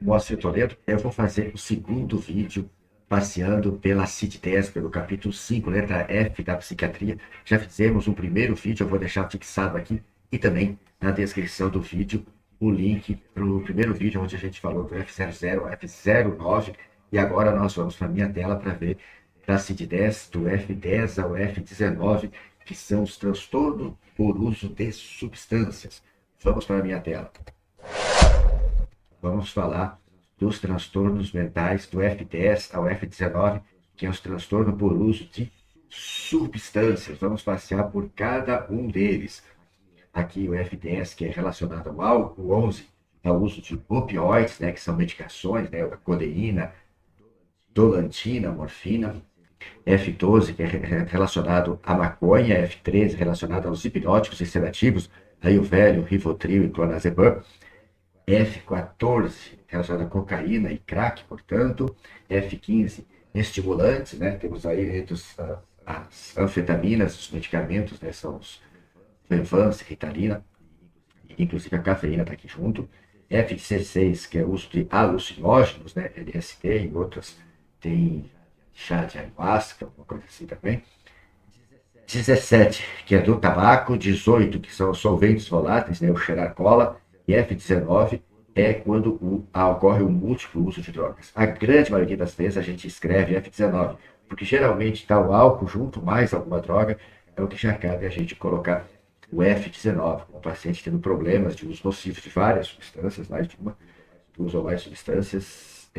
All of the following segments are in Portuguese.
Mostre Toledo, eu vou fazer o segundo vídeo passeando pela CID-10, pelo capítulo 5, letra F da psiquiatria. Já fizemos um primeiro vídeo, eu vou deixar fixado aqui e também na descrição do vídeo o link para o primeiro vídeo onde a gente falou do F00, F09 e agora nós vamos para a minha tela para ver da CID-10, do F10 ao F19, que são os transtornos por uso de substâncias. Vamos para a minha tela. Vamos falar dos transtornos mentais do F10 ao F19, que é os transtornos por uso de substâncias. Vamos passear por cada um deles. Aqui o F10, que é relacionado ao álcool, o 11 é o uso de opioides, né, que são medicações, né, a codeína, dolantina, morfina. F12, que é relacionado à maconha, F13, relacionado aos hipnóticos e sedativos, aí o velho, Rivotril e clonazepam. F14, relacionado à cocaína e crack, portanto. F15, estimulantes, né? Temos aí as anfetaminas, os medicamentos, né? São os Venvance, Ritalina, inclusive a cafeína está aqui junto. F16, que é o uso de alucinógenos, né? LSD e outras, tem chá de ayahuasca, alguma coisa assim também. 17, que é do tabaco. 18, que são os solventes voláteis, né, o cheirar cola. E F19 é quando ocorre o múltiplo uso de drogas. A grande maioria das vezes a gente escreve F19, porque geralmente está o álcool junto, mais alguma droga, é o que já cabe a gente colocar o F19, o paciente tendo problemas de uso nocivo de várias substâncias, mais de uma, duas ou mais substâncias,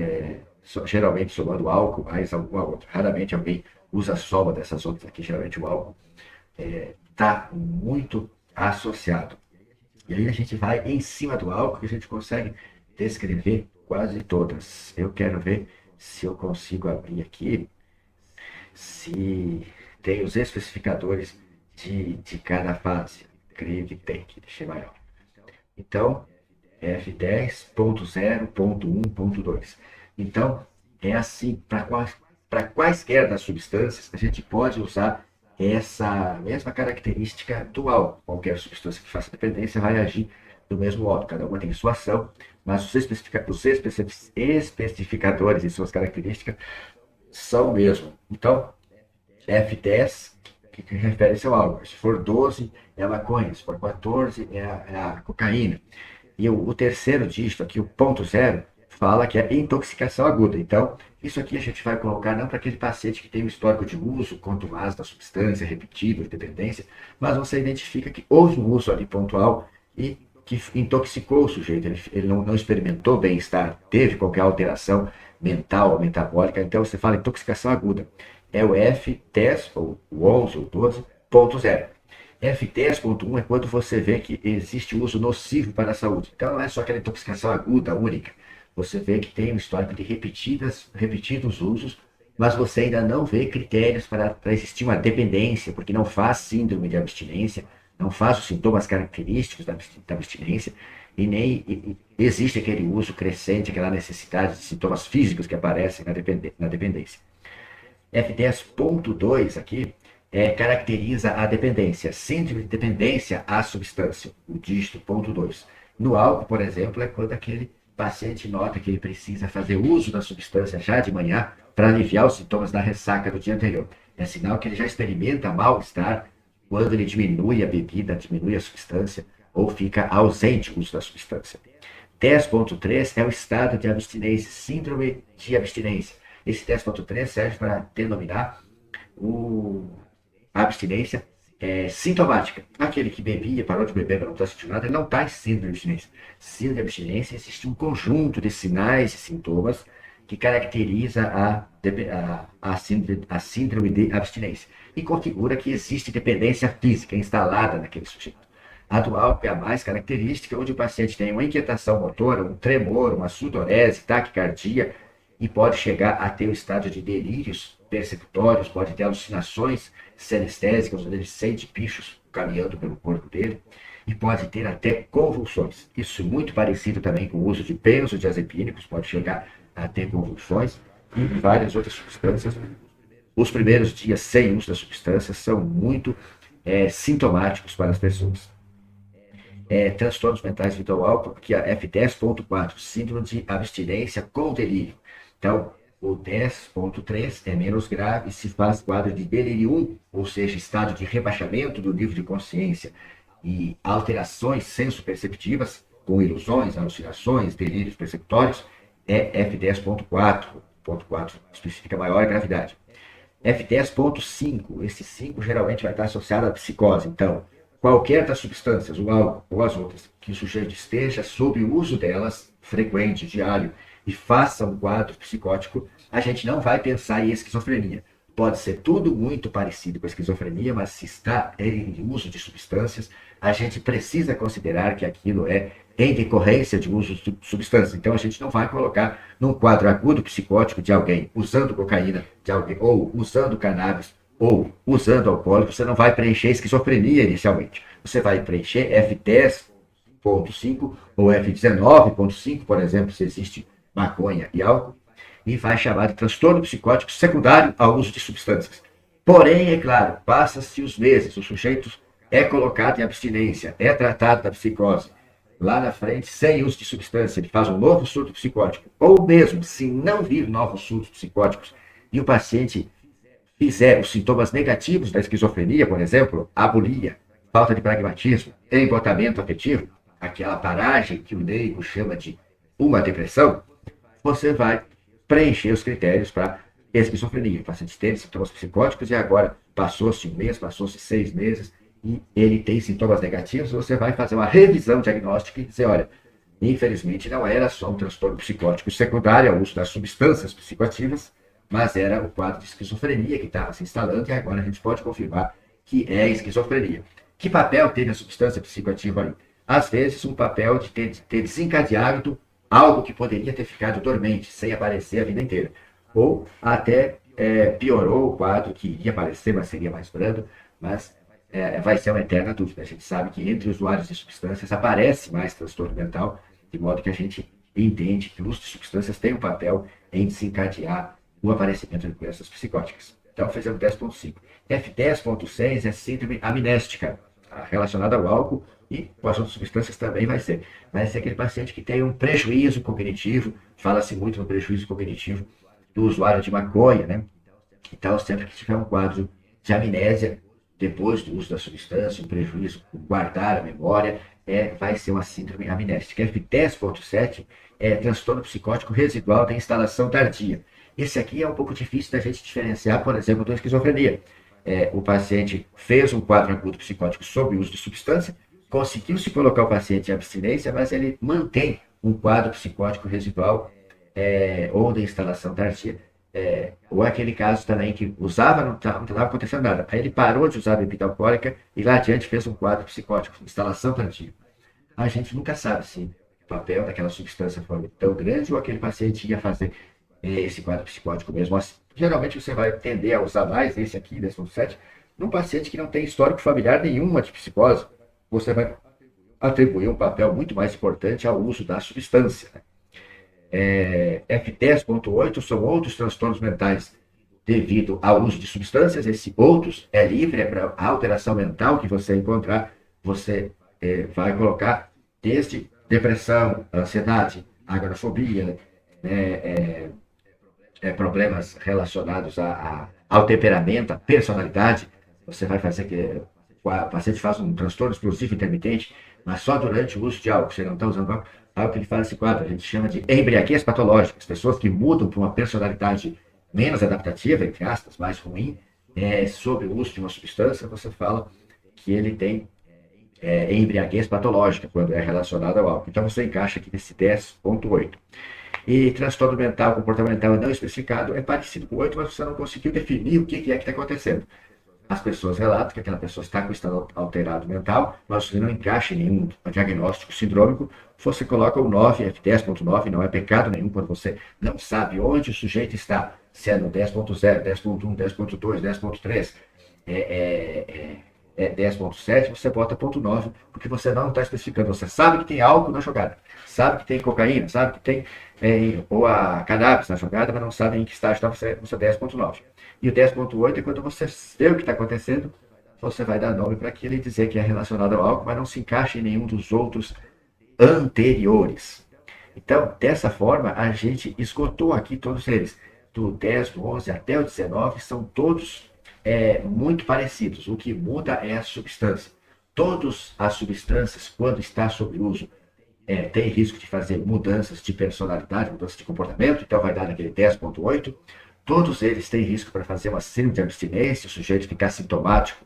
geralmente somando álcool mais alguma outra. Raramente alguém usa a soma dessas outras aqui, geralmente o álcool está muito associado. E aí a gente vai em cima do álcool que a gente consegue descrever quase todas. Eu quero ver se eu consigo abrir aqui, se tem os especificadores de cada fase. Creio que tem, que deixei maior. Então, F10.0.1.2. Então, é assim, para quaisquer das substâncias, a gente pode usar essa mesma característica do álcool. Qualquer substância que faça dependência vai agir do mesmo modo. Cada uma tem sua ação, mas os especificadores e suas características são o mesmo. Então, F10, que refere-se ao álcool. Se for 12, é a maconha. Se for 14, é a cocaína. E o terceiro dígito aqui, o ponto zero, fala que é intoxicação aguda. Então, isso aqui a gente vai colocar não para aquele paciente que tem um histórico de uso contumaz da substância, repetido, de dependência, mas você identifica que houve um uso ali pontual e que intoxicou o sujeito. Ele não experimentou bem-estar, teve qualquer alteração mental ou metabólica. Então, você fala intoxicação aguda. É o F10, ou o 11, ou 12.0. F10.1 é quando você vê que existe uso nocivo para a saúde. Então não é só aquela intoxicação aguda, única. Você vê que tem um histórico de repetidos usos, mas você ainda não vê critérios para existir uma dependência, porque não faz síndrome de abstinência, não faz os sintomas característicos da abstinência, e nem existe aquele uso crescente, aquela necessidade de sintomas físicos que aparecem na dependência. F10.2 aqui caracteriza a dependência, síndrome de dependência à substância, o dígito ponto 2. No álcool, por exemplo, é quando aquele paciente nota que ele precisa fazer uso da substância já de manhã para aliviar os sintomas da ressaca do dia anterior. É sinal que ele já experimenta mal-estar quando ele diminui a bebida, diminui a substância ou fica ausente o uso da substância. 10.3 é o estado de abstinência, síndrome de abstinência. Esse 10.3 serve para denominar a abstinência sintomática. Aquele que bebia, parou de beber, não está sentindo nada, ele não está em síndrome de abstinência. Síndrome de abstinência existe um conjunto de sinais e sintomas que caracteriza a síndrome de abstinência e configura que existe dependência física instalada naquele sujeito. A do álcool é a mais característica, onde o paciente tem uma inquietação motora, um tremor, uma sudorese, taquicardia, e pode chegar a ter o estado de delírios persecutórios, pode ter alucinações senestésicas, onde ele sente bichos caminhando pelo corpo dele, e pode ter até convulsões. Isso muito parecido também com o uso de benzodiazepínicos, pode chegar a ter convulsões e várias outras substâncias. Os primeiros dias sem uso das substâncias são muito sintomáticos para as pessoas. transtornos mentais devido ao álcool, que é a F10.4, síndrome de abstinência com delírio. Então, o 10.3 é menos grave se faz quadro de delírio 1, ou seja, estado de rebaixamento do nível de consciência e alterações sensoperceptivas, com ilusões, alucinações, delírios perceptórios, é F10.4, ponto 4 especifica maior gravidade. F10.5, esse 5 geralmente vai estar associado à psicose. Então, qualquer das substâncias, o álcool ou as outras, que o sujeito esteja sob o uso delas, frequente, diário, e faça um quadro psicótico, a gente não vai pensar em esquizofrenia. Pode ser tudo muito parecido com a esquizofrenia, mas se está em uso de substâncias, a gente precisa considerar que aquilo é em decorrência de uso de substâncias. Então a gente não vai colocar num quadro agudo psicótico de alguém usando cocaína, de alguém, ou usando cannabis, ou usando alcoólico, você não vai preencher esquizofrenia inicialmente. Você vai preencher F10.5 ou F19.5, por exemplo, se existe maconha e álcool, e vai chamar de transtorno psicótico secundário ao uso de substâncias. Porém, é claro, passa-se os meses, o sujeito é colocado em abstinência, é tratado da psicose. Lá na frente, sem uso de substância, ele faz um novo surto psicótico. Ou mesmo, se não vir novos surtos psicóticos e o paciente fizer os sintomas negativos da esquizofrenia, por exemplo, abulia, falta de pragmatismo, embotamento afetivo, aquela paragem que o leigo chama de uma depressão, você vai preencher os critérios para esquizofrenia. O paciente teve sintomas psicóticos e agora passou-se um mês, passou-se 6 meses e ele tem sintomas negativos, você vai fazer uma revisão diagnóstica e dizer, olha, infelizmente não era só um transtorno psicótico secundário ao uso das substâncias psicoativas, mas era o quadro de esquizofrenia que estava se instalando e agora a gente pode confirmar que é esquizofrenia. Que papel teve a substância psicoativa aí? Às vezes um papel de ter desencadeado algo que poderia ter ficado dormente, sem aparecer a vida inteira. Ou até piorou o quadro, que iria aparecer, mas seria mais brando, mas vai ser uma eterna dúvida. A gente sabe que entre usuários de substâncias aparece mais transtorno mental, de modo que a gente entende que o uso de substâncias tem um papel em desencadear o aparecimento de doenças psicóticas. Então, fizemos 10.5. F10.6 é síndrome amnéstica, relacionada ao álcool e com as outras substâncias também vai ser. Mas é aquele paciente que tem um prejuízo cognitivo, fala-se muito no prejuízo cognitivo do usuário de maconha, né? Então, sempre que tiver um quadro de amnésia, depois do uso da substância, um prejuízo, guardar a memória, vai ser uma síndrome amnéstica. F10.7 é transtorno psicótico residual da instalação tardia. Esse aqui é um pouco difícil da gente diferenciar, por exemplo, da esquizofrenia. O paciente fez um quadro agudo psicótico sob o uso de substância, conseguiu se colocar o paciente em abstinência, mas ele mantém um quadro psicótico residual ou de instalação tardia. Ou aquele caso também que usava, não estava acontecendo nada. Aí ele parou de usar a bebida alcoólica e lá adiante fez um quadro psicótico, instalação tardia. A gente nunca sabe se o papel daquela substância foi tão grande ou aquele paciente ia fazer esse quadro psicótico mesmo assim. Geralmente você vai tender a usar mais esse aqui, 10.7, num paciente que não tem histórico familiar nenhuma de psicose. Você vai atribuir um papel muito mais importante ao uso da substância. Né? F10.8 são outros transtornos mentais devido ao uso de substâncias. Esse outros é livre, é para a alteração mental que você encontrar. Você vai colocar desde depressão, ansiedade, agorafobia, né, problemas relacionados ao temperamento, à personalidade. Você vai fazer que o paciente faça um transtorno explosivo intermitente, mas só durante o uso de álcool. Você não está usando álcool, algo que ele faz esse quadro. A gente chama de embriaguez patológica. As pessoas que mudam para uma personalidade menos adaptativa, entre aspas, mais ruim, sob o uso de uma substância, você fala que ele tem embriaguez patológica, quando é relacionado ao álcool. Então você encaixa aqui nesse 10.8. E transtorno mental comportamental não especificado é parecido com 8, mas você não conseguiu definir o que é que está acontecendo. As pessoas relatam que aquela pessoa está com estado alterado mental, mas você não encaixa em nenhum diagnóstico sindrômico, você coloca o 9, F10.9, não é pecado nenhum quando você não sabe onde o sujeito está, se é no 10.0, 10.1, 10.2, 10.3, 10.7, você bota ponto 9, porque você não está especificando. Você sabe que tem álcool na jogada, sabe que tem cocaína, sabe que tem ou a cannabis na jogada, mas não sabe em que estágio está você 10.9. E o 10.8 é quando você vê o que está acontecendo você vai dar nome para aquele e dizer que é relacionado ao álcool, mas não se encaixa em nenhum dos outros anteriores. Então, dessa forma, a gente esgotou aqui todos eles. Do 10, do 11 até o 19, são todos muito parecidos. O que muda é a substância. Todas as substâncias, quando está sob uso, tem risco de fazer mudanças de personalidade, mudanças de comportamento, então vai dar naquele 10.8. Todos eles têm risco para fazer uma síndrome de abstinência, o sujeito ficar sintomático,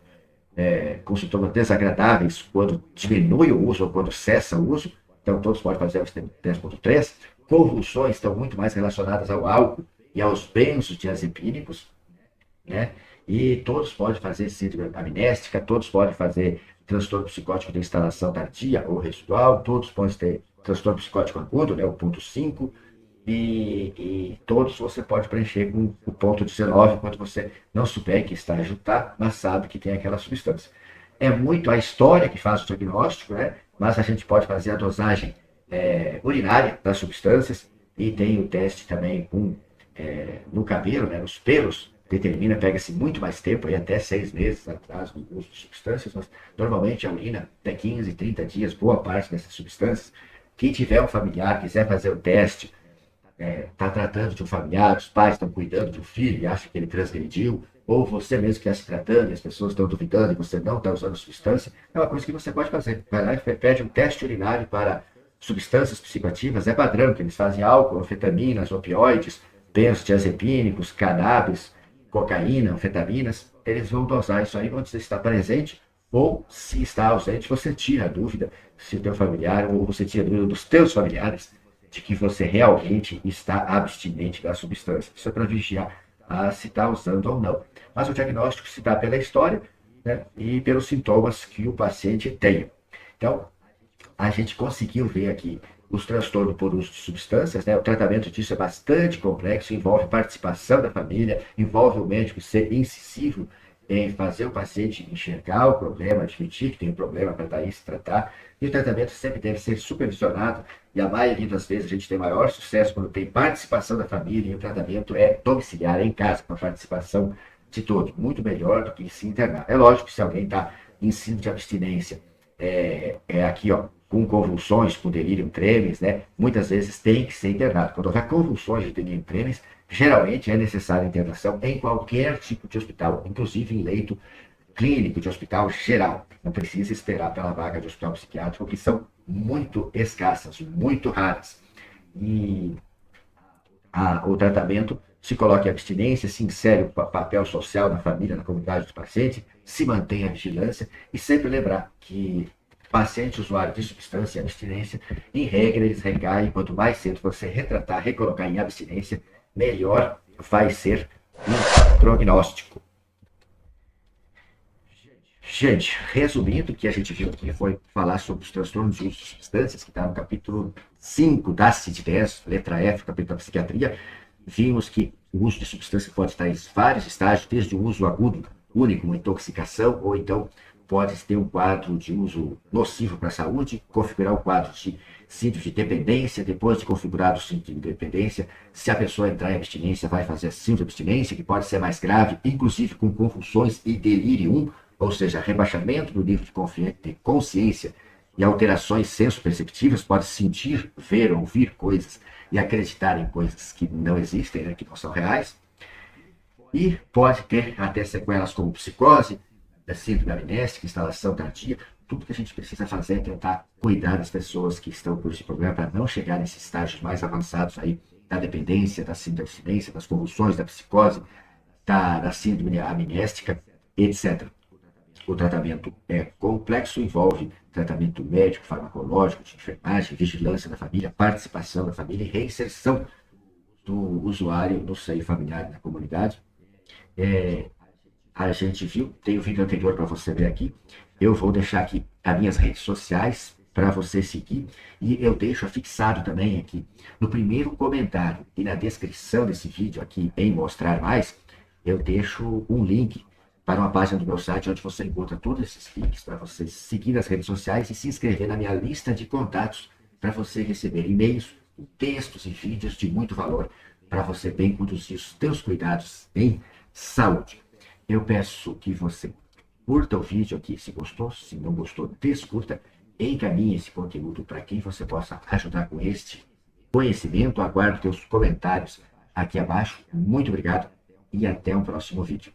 com sintomas desagradáveis quando diminui o uso ou quando cessa o uso. Então, todos podem fazer o 10.3. Convulsões estão muito mais relacionadas ao álcool e aos benzodiazepínicos, né? E todos podem fazer síndrome amnéstica, todos podem fazer transtorno psicótico de instalação tardia ou residual, todos podem ter transtorno psicótico agudo, né, o ponto 5, e todos você pode preencher com o ponto 19 quando você não souber que está a juntar, mas sabe que tem aquela substância. É muito a história que faz o diagnóstico, né? Mas a gente pode fazer a dosagem urinária das substâncias e tem o teste também no cabelo, né? Nos pelos, determina, pega-se muito mais tempo, aí até 6 meses atrás do uso de substâncias, mas normalmente a urina até 15, 30 dias, boa parte dessas substâncias. Quem tiver um familiar, quiser fazer o teste, está tratando de um familiar, os pais estão cuidando de um filho e acham que ele transgrediu, ou você mesmo que está se tratando e as pessoas estão duvidando e você não está usando substância, é uma coisa que você pode fazer. Vai lá e pede um teste urinário para substâncias psicoativas, é padrão que eles fazem álcool, anfetaminas, opioides, benzodiazepínicos, cannabis, cocaína, anfetaminas, eles vão dosar isso aí quando você está presente, ou se está ausente, você tira a dúvida se o teu familiar, ou você tira a dúvida dos teus familiares, de que você realmente está abstinente da substância. Isso é para vigiar se está usando ou não. Mas o diagnóstico se dá pela história, né, e pelos sintomas que o paciente tem. Então, a gente conseguiu ver aqui os transtornos por uso de substâncias, né? O tratamento disso é bastante complexo, envolve participação da família, envolve o médico ser incisivo em fazer o paciente enxergar o problema, admitir que tem um problema para daí se tratar, e o tratamento sempre deve ser supervisionado, e a maioria das vezes a gente tem maior sucesso quando tem participação da família, e o tratamento é domiciliar, em casa, com a participação de todos, muito melhor do que se internar. É lógico que se alguém está em síndrome de abstinência, aqui, ó, com convulsões, com delírio tremens, né? Muitas vezes tem que ser internado. Quando houver convulsões de delírio tremens, geralmente é necessária internação em qualquer tipo de hospital, inclusive em leito clínico de hospital geral. Não precisa esperar pela vaga de hospital psiquiátrico, que são muito escassas, muito raras. E o tratamento se coloca em abstinência, se insere o papel social na família, na comunidade do paciente, se mantém a vigilância e sempre lembrar que paciente usuário de substância e abstinência, em regra, eles recaem. Quanto mais cedo você retratar, recolocar em abstinência, melhor vai ser o prognóstico. Gente, resumindo, o que a gente viu aqui foi falar sobre os transtornos de uso de substâncias, que está no capítulo 5 da CID-10, letra F, capítulo da psiquiatria. Vimos que o uso de substância pode estar em vários estágios, desde o uso agudo, único, uma intoxicação, ou então pode ter um quadro de uso nocivo para a saúde, configurar um quadro de síndrome de dependência, depois de configurado o síndrome de dependência, se a pessoa entrar em abstinência, vai fazer a síndrome de abstinência, que pode ser mais grave, inclusive com convulsões e delírio, ou seja, rebaixamento do nível de consciência e alterações senso-perceptivas, pode sentir, ver, ouvir coisas e acreditar em coisas que não existem, né, que não são reais, e pode ter até sequelas como psicose, síndrome amnéstica, instalação tardia. Tudo que a gente precisa fazer é tentar cuidar das pessoas que estão com esse problema para não chegar nesses estágios mais avançados aí da dependência, da síndrome de abstinência, das convulsões, da psicose, da síndrome amnéstica, etc. O tratamento é complexo, envolve tratamento médico, farmacológico, de enfermagem, vigilância da família, participação da família e reinserção do usuário no seio familiar da comunidade. A gente viu, tem o vídeo anterior para você ver aqui. Eu vou deixar aqui as minhas redes sociais para você seguir e eu deixo fixado também aqui no primeiro comentário e na descrição desse vídeo aqui em Mostrar Mais, eu deixo um link para uma página do meu site onde você encontra todos esses links para você seguir nas redes sociais e se inscrever na minha lista de contatos para você receber e-mails, textos e vídeos de muito valor para você bem conduzir os teus cuidados em saúde. Eu peço que você curta o vídeo aqui se gostou, se não gostou, descurta, encaminhe esse conteúdo para quem você possa ajudar com este conhecimento. Aguardo teus comentários aqui abaixo. Muito obrigado e até o próximo vídeo.